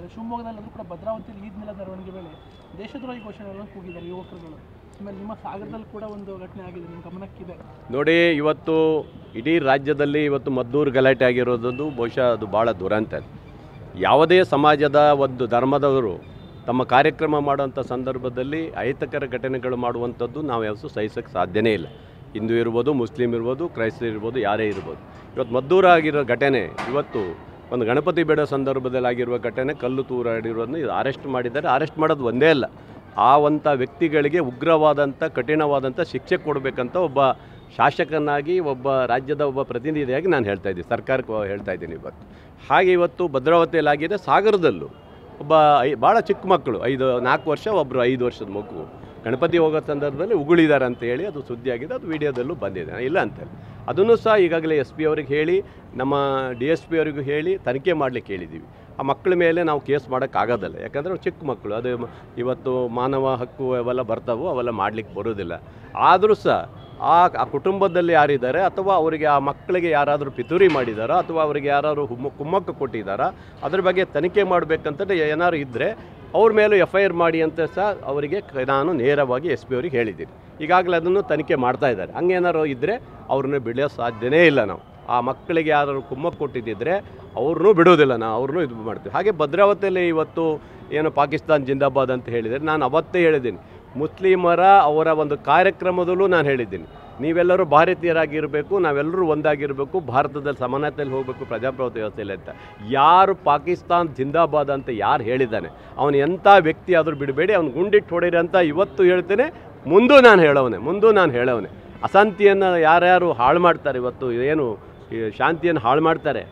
ಇದೆ. ಶಿವಮೊಗ್ಗದಲ್ಲಿ ಕೂಡ ಭದ್ರಾವತಿಯಲ್ಲಿ ಈದ್ ಮಿಲಾದ್ ಮೆರವಣಿಗೆ ವೇಳೆ ದೇಶದ್ರೋಹಿ ಘೋಷಣೆಗಳನ್ನು ಕೂಗಿದ್ದಾರೆ ಯುವಕರುಗಳು. ಆಮೇಲೆ ನಿಮ್ಮ ಸಾಗರದಲ್ಲಿ ಕೂಡ ಒಂದು ಘಟನೆ ಆಗಿದೆ, ನಿಮ್ಮ ಗಮನಕ್ಕಿದೆ. ನೋಡಿ, ಇವತ್ತು ಇಡೀ ರಾಜ್ಯದಲ್ಲಿ ಇವತ್ತು ಮದ್ದೂರು ಗಲಾಟೆ ಆಗಿರೋದು ಬಹುಶಃ ಅದು ಭಾಳ ದುರಂತ. ಯಾವುದೇ ಸಮಾಜದ ಒಂದು ಧರ್ಮದವರು ತಮ್ಮ ಕಾರ್ಯಕ್ರಮ ಮಾಡುವಂಥ ಸಂದರ್ಭದಲ್ಲಿ ಅಹಿತಕರ ಘಟನೆಗಳು ಮಾಡುವಂಥದ್ದು ನಾವು ಯಾವತ್ತೂ ಸಹಿಸೋಕ್ಕೆ ಸಾಧ್ಯನೇ ಇಲ್ಲ. ಹಿಂದೂ ಇರ್ಬೋದು, ಮುಸ್ಲಿಮ್ ಇರ್ಬೋದು, ಕ್ರೈಸ್ತರು ಇರ್ಬೋದು, ಯಾರೇ ಇರ್ಬೋದು. ಇವತ್ತು ಮದ್ದೂರು ಆಗಿರೋ ಘಟನೆ, ಇವತ್ತು ಒಂದು ಗಣಪತಿ ಬೇಡ ಸಂದರ್ಭದಲ್ಲಿ ಆಗಿರುವ ಘಟನೆ, ಕಲ್ಲು ತೂರಾಡಿರೋದನ್ನು ಇದು ಅರೆಸ್ಟ್ ಮಾಡಿದ್ದಾರೆ. ಅರೆಸ್ಟ್ ಮಾಡೋದು ಒಂದೇ ಅಲ್ಲ, ಆವಂಥ ವ್ಯಕ್ತಿಗಳಿಗೆ ಉಗ್ರವಾದಂಥ ಕಠಿಣವಾದಂಥ ಶಿಕ್ಷೆ ಕೊಡಬೇಕಂತ ಒಬ್ಬ ಶಾಸಕನಾಗಿ, ಒಬ್ಬ ರಾಜ್ಯದ ಒಬ್ಬ ಪ್ರತಿನಿಧಿಯಾಗಿ ನಾನು ಹೇಳ್ತಾಯಿದ್ದೀನಿ, ಸರ್ಕಾರಕ್ಕೆ ಹೇಳ್ತಾಯಿದ್ದೀನಿ ಇವತ್ತು. ಹಾಗೆ ಇವತ್ತು ಭದ್ರಾವತಿಯಲ್ಲಾಗಿದೆ. ಸಾಗರದಲ್ಲೂ ಒಬ್ಬ ಭಾಳ ಚಿಕ್ಕ ಮಕ್ಕಳು, 4 ವರ್ಷ, ಒಬ್ಬರು 5 ವರ್ಷದ ಮಗು ಗಣಪತಿ ಹೋಗೋ ಸಂದರ್ಭದಲ್ಲಿ ಉಗುಳಿದ್ದಾರೆ ಅಂತ ಹೇಳಿ ಅದು ಸುದ್ದಿಯಾಗಿದೆ. ಅದು ವಿಡಿಯೋದಲ್ಲೂ ಬಂದಿದೆ, ಇಲ್ಲ ಅಂತೇಳಿ. ಅದನ್ನು ಸಹ ಈಗಾಗಲೇ SP ಅವ್ರಿಗೆ ಹೇಳಿ, ನಮ್ಮ DSP ಅವರಿಗೂ ಹೇಳಿ ತನಿಖೆ ಮಾಡಲಿಕ್ಕೆ ಹೇಳಿದ್ದೀವಿ. ಆ ಮಕ್ಕಳ ಮೇಲೆ ನಾವು ಕೇಸ್ ಮಾಡೋಕ್ಕಾಗೋದಿಲ್ಲ, ಯಾಕಂದರೆ ಚಿಕ್ಕ ಮಕ್ಕಳು. ಅದು ಇವತ್ತು ಮಾನವ ಹಕ್ಕು ಅವೆಲ್ಲ ಬರ್ತಾವೋ, ಅವೆಲ್ಲ ಮಾಡಲಿಕ್ಕೆ ಬರೋದಿಲ್ಲ. ಆದರೂ ಸಹ ಆ ಕುಟುಂಬದಲ್ಲಿ ಯಾರಿದ್ದಾರೆ, ಅಥವಾ ಅವರಿಗೆ ಆ ಮಕ್ಕಳಿಗೆ ಯಾರಾದರೂ ಪಿತೂರಿ ಮಾಡಿದಾರಾ, ಅಥವಾ ಅವರಿಗೆ ಯಾರಾದರೂ ಕುಮ್ಮಕ್ಕು ಕೊಟ್ಟಿದ್ದಾರಾ, ಅದ್ರ ಬಗ್ಗೆ ತನಿಖೆ ಮಾಡಬೇಕಂತಂದರೆ ಏನಾದ್ರು ಇದ್ದರೆ ಅವ್ರ ಮೇಲೂ FIR ಮಾಡಿ ಅಂತ ಸಹ ಅವರಿಗೆ ನಾನು ನೇರವಾಗಿ SP ಅವ್ರಿಗೆ ಹೇಳಿದ್ದೀನಿ. ಈಗಾಗಲೇ ಅದನ್ನು ತನಿಖೆ ಮಾಡ್ತಾ ಇದ್ದಾರೆ. ಹಂಗೇನಾದ್ರು ಇದ್ದರೆ ಅವ್ರನ್ನ ಬಿಡೋ ಸಾಧ್ಯನೇ ಇಲ್ಲ. ನಾವು ಆ ಮಕ್ಕಳಿಗೆ ಯಾರು ಕುಮ್ಮಕ್ಕು ಕೊಟ್ಟಿದ್ದಿದ್ರೆ ಅವ್ರನ್ನೂ ಬಿಡೋದಿಲ್ಲ, ನಾವು ಅವ್ರನ್ನೂ ಇದು ಮಾಡ್ತೀವಿ. ಹಾಗೆ ಭದ್ರಾವತಿಯಲ್ಲಿ ಇವತ್ತು ಏನು ಪಾಕಿಸ್ತಾನ್ ಜಿಂದಾಬಾದ್ ಅಂತ ಹೇಳಿದರೆ, ನಾನು ಅವತ್ತೇ ಹೇಳಿದ್ದೀನಿ, ಮುಸ್ಲಿಮರ ಅವರ ಒಂದು ಕಾರ್ಯಕ್ರಮದಲ್ಲೂ ನಾನು ಹೇಳಿದ್ದೀನಿ, ನೀವೆಲ್ಲರೂ ಭಾರತೀಯರಾಗಿರಬೇಕು, ನಾವೆಲ್ಲರೂ ಒಂದಾಗಿರಬೇಕು, ಭಾರತದಲ್ಲಿ ಸಮಾನತೆಯಲ್ಲಿ ಹೋಗಬೇಕು, ಪ್ರಜಾಪ್ರಭುತ್ವ ವ್ಯವಸ್ಥೆಯಲ್ಲಿ ಅಂತ. ಯಾರು ಪಾಕಿಸ್ತಾನ್ ಜಿಂದಾಬಾದ್ ಅಂತ ಯಾರು ಹೇಳಿದ್ದಾನೆ, ಅವನು ಎಂಥ ವ್ಯಕ್ತಿ ಆದರೂ ಬಿಡಬೇಡಿ, ಅವ್ನು ಗುಂಡಿಟ್ಟು ಹೊಡೀರಿ ಅಂತ ಇವತ್ತು ಹೇಳ್ತೇನೆ, ಮುಂದೂ ನಾನು ಹೇಳೋನೆ. ಅಶಾಂತಿಯನ್ನು ಯಾರ್ಯಾರು ಹಾಳು ಮಾಡ್ತಾರೆ, ಇವತ್ತು ಏನು ಶಾಂತಿಯನ್ನು ಹಾಳು ಮಾಡ್ತಾರೆ,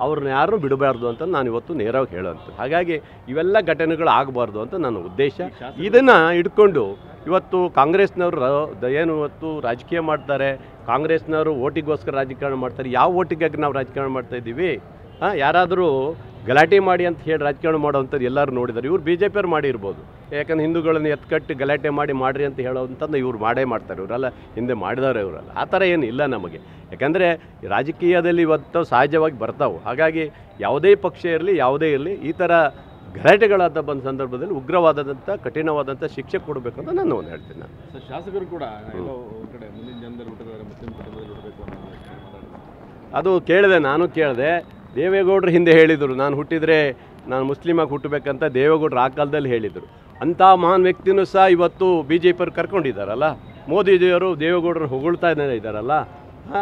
ಅವ್ರನ್ನ ಯಾರೂ ಬಿಡಬಾರ್ದು ಅಂತ ನಾನು ಇವತ್ತು ನೇರವಾಗಿ ಹೇಳೋಂಥದ್ದು. ಹಾಗಾಗಿ ಇವೆಲ್ಲ ಘಟನೆಗಳು ಆಗಬಾರ್ದು ಅಂತ ನನ್ನ ಉದ್ದೇಶ. ಇದನ್ನು ಇಟ್ಕೊಂಡು ಇವತ್ತು ಕಾಂಗ್ರೆಸ್ನವರು ಏನು ಇವತ್ತು ರಾಜಕೀಯ ಮಾಡ್ತಾರೆ, ಕಾಂಗ್ರೆಸ್ನವರು ಓಟಿಗೋಸ್ಕರ ರಾಜಕಾರಣ ಮಾಡ್ತಾರೆ. ಯಾವ ಓಟಿಗಾಗಿ ನಾವು ರಾಜಕಾರಣ ಮಾಡ್ತಾಯಿದ್ದೀವಿ? ಯಾರಾದರೂ ಗಲಾಟೆ ಮಾಡಿ ಅಂತ ಹೇಳಿ ರಾಜಕಾರಣ ಮಾಡೋವಂಥದ್ದು ಎಲ್ಲರೂ ನೋಡಿದ್ದಾರೆ. ಇವ್ರು BJP ಅವ್ರು ಮಾಡಿರ್ಬೋದು, ಯಾಕಂದ್ರೆ ಹಿಂದೂಗಳನ್ನು ಎತ್ಕಟ್ಟು ಗಲಾಟೆ ಮಾಡಿರಿ ಅಂತ ಹೇಳೋವಂಥದ್ದು ಇವ್ರು ಮಾಡ್ತಾರೆ. ಇವರೆಲ್ಲ ಹಿಂದೆ ಮಾಡಿದವರು ಇವರಲ್ಲ. ಆ ಥರ ಏನು ಇಲ್ಲ ನಮಗೆ, ಯಾಕಂದರೆ ರಾಜಕೀಯದಲ್ಲಿ ಇವತ್ತು ಸಹಜವಾಗಿ ಬರ್ತಾವೆ. ಹಾಗಾಗಿ ಯಾವುದೇ ಪಕ್ಷ ಇರಲಿ, ಯಾವುದೇ ಇರಲಿ, ಈ ಥರ ಗಲಾಟೆಗಳಾದ ಬಂದ ಸಂದರ್ಭದಲ್ಲಿ ಉಗ್ರವಾದಂಥ ಕಠಿಣವಾದಂಥ ಶಿಕ್ಷೆ ಕೊಡಬೇಕಂತ ನಾನು ಒಂದು ಹೇಳ್ತೀನಿ. ನಾನು ಶಾಸಕರು ಕೂಡ ಕಡೆ ಮುಂದಿನ ಜನದಲ್ಲಿ ಹುಟ್ಟಿದ್ದಾರೆ, ಮುಸ್ಲಿಂ ಕುಟುಂಬದಲ್ಲಿ ಹುಟ್ಟಬೇಕು ಅದು ನಾನು ಕೇಳಿದೆ. ದೇವೇಗೌಡರು ಹಿಂದೆ ಹೇಳಿದರು, ನಾನು ಹುಟ್ಟಿದರೆ ನಾನು ಮುಸ್ಲಿಮಾಗಿ ಹುಟ್ಟಬೇಕಂತ ದೇವೇಗೌಡರು ಆ ಕಾಲದಲ್ಲಿ ಹೇಳಿದರು. ಅಂಥ ಮಹಾನ್ ವ್ಯಕ್ತಿನೂ ಸಹ ಇವತ್ತು BJP ಅವ್ರು ಕರ್ಕೊಂಡಿದ್ದಾರಲ್ಲ, ಮೋದಿಜಿಯವರು ದೇವೇಗೌಡರನ್ನು ಹೊಗಳ್ತಾ ಇದ್ದಾರಲ್ಲ.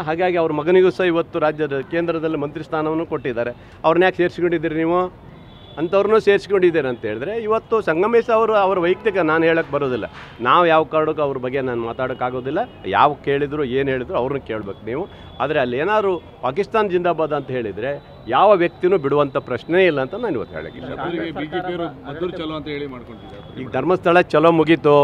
ಹಾಗಾಗಿ ಅವ್ರ ಮಗನಿಗೂ ಸಹ ಇವತ್ತು ರಾಜ್ಯದ ಕೇಂದ್ರದಲ್ಲಿ ಮಂತ್ರಿ ಸ್ಥಾನವನ್ನು ಕೊಟ್ಟಿದ್ದಾರೆ. ಅವ್ರನ್ನ ಯಾಕೆ ಸೇರಿಸ್ಕೊಂಡಿದ್ದೀರಿ ನೀವು? ಅಂಥವ್ರನ್ನೂ ಸೇರಿಸ್ಕೊಂಡಿದ್ದೀರಿ ಅಂತ ಹೇಳಿದ್ರೆ ಇವತ್ತು ಸಂಗಮೇಶ್ ಅವರ ವೈಯಕ್ತಿಕ ನಾನು ಹೇಳೋಕ್ಕೆ ಬರೋದಿಲ್ಲ. ನಾವು ಯಾವ ಕಾರಣಕ್ಕೂ ಅವ್ರ ಬಗ್ಗೆ ನಾನು ಮಾತಾಡೋಕ್ಕಾಗೋದಿಲ್ಲ. ಯಾವ ಕೇಳಿದ್ರು ಏನು ಹೇಳಿದ್ರು ಅವ್ರನ್ನ ಕೇಳಬೇಕು ನೀವು. ಆದರೆ ಅಲ್ಲಿ ಏನಾದ್ರು ಪಾಕಿಸ್ತಾನ್ ಜಿಂದಾಬಾದ್ ಅಂತ ಹೇಳಿದರೆ ಯಾವ ವ್ಯಕ್ತಿನೂ ಬಿಡುವಂಥ ಪ್ರಶ್ನೆ ಇಲ್ಲ ಅಂತ ನಾನು ಇವತ್ತು ಹೇಳೋಕ್ಕೆ ಇಷ್ಟ. BJP ಅವರು ಮದ್ದೂರು ಚಲೋ ಅಂತ ಹೇಳಿ ಮಾಡ್ಕೊಂಡಿದ್ದಾರೆ. ಈಗ ಧರ್ಮಸ್ಥಳ ಚಲೋ ಮುಗೀತು,